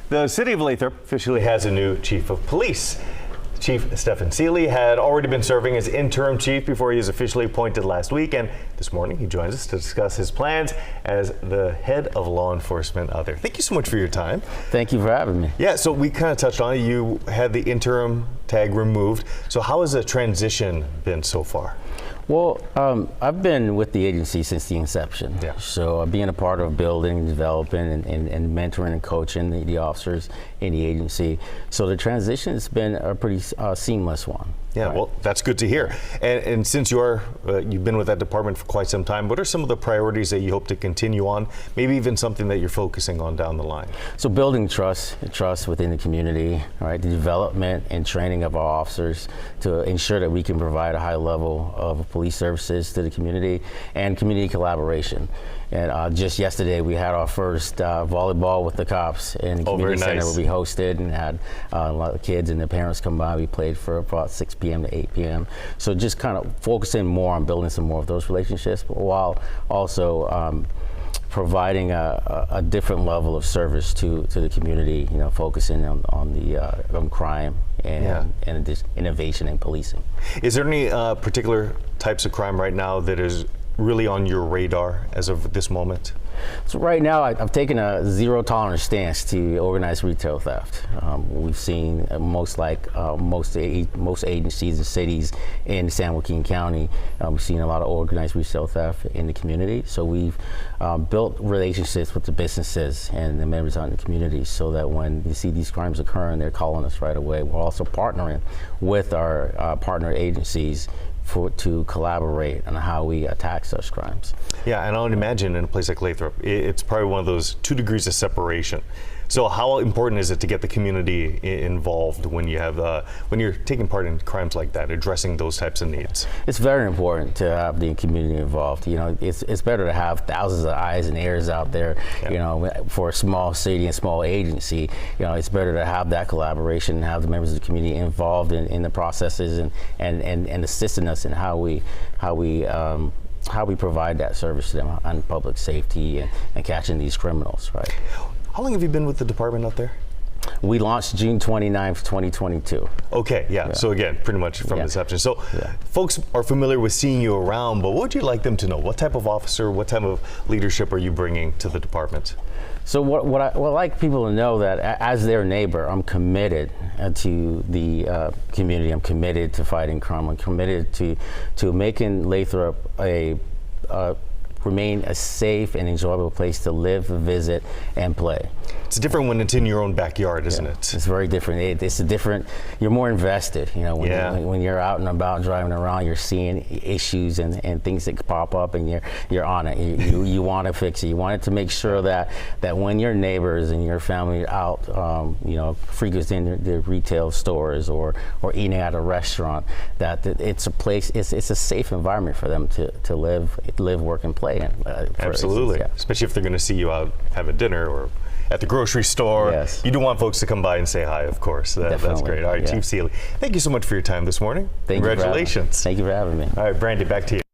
The city of Lathrop officially has a new chief of police. Chief Stephen Seeley had already been serving as interim chief before he was officially appointed last week, and this morning he joins us to discuss his plans as the head of law enforcement out there. Thank you so much for your time. Thank you for having me. Yeah, so we kind of touched on it. You had the interim tag removed. So how has the transition been so far? Well, I've been with the agency since the inception. Yeah. So being a part of building, developing, and mentoring and coaching the officers in the agency. So the transition has been a pretty seamless one. Yeah, right? well, that's good to hear. And since you've been with that department for quite some time, what are some of the priorities that you hope to continue on? Maybe even something that you're focusing on down the line? So building trust within the community, right? The development and training of our officers to ensure that we can provide a high level of police services to the community and community collaboration. And just yesterday we had our first volleyball with the cops in the community center where we hosted and had a lot of kids and their parents come by. We played for about 6 p.m. to 8 p.m. So just kind of focusing more on building some more of those relationships, but while also providing a different level of service to the community, you know, focusing on crime and this innovation in policing. Is there any particular types of crime right now that is really on your radar as of this moment? So right now, I've taken a zero tolerance stance to organized retail theft. We've seen most agencies and cities in San Joaquin County, we've seen a lot of organized retail theft in the community. So we've built relationships with the businesses and the members out in the community so that when you see these crimes occurring, they're calling us right away. We're also partnering with our partner agencies to collaborate on how we attack such crimes. Yeah, and I would imagine in a place like Lathrop, it's probably one of those 2 degrees of separation. So how important is it to get the community involved when you have when you're taking part in crimes like that, addressing those types of needs? It's very important to have the community involved. You know, it's better to have thousands of eyes and ears out there. Yeah. You know, for a small city and small agency, you know, it's better to have that collaboration and have the members of the community involved in the processes and assisting us in how we provide that service to them on public safety and catching these criminals, right? How long have you been with the department out there? We launched June 29th, 2022. Okay, yeah. So again, pretty much from inception. So folks are familiar with seeing you around, but what would you like them to know? What type of officer, what type of leadership are you bringing to the department? So what I like people to know that as their neighbor, I'm committed to the community. I'm committed to fighting crime. I'm committed to making Lathrop remain a safe and enjoyable place to live, visit, and play. It's different when it's in your own backyard, isn't it? It's very different. It's a different, you're more invested, you know, when you're out and about driving around, you're seeing issues and things that pop up and you're on it. You want to fix it. You want to make sure that when your neighbors and your family are out, you know, frequenting the retail stores or eating at a restaurant, that it's a place, it's a safe environment for them to live, work, and play. Absolutely, especially if they're going to see you out having dinner or at the grocery store. Yes. You do want folks to come by and say hi, of course. That's great. All right, Chief Seeley, thank you so much for your time this morning. Congratulations. Thank you for having me. All right, Brandy, back to you.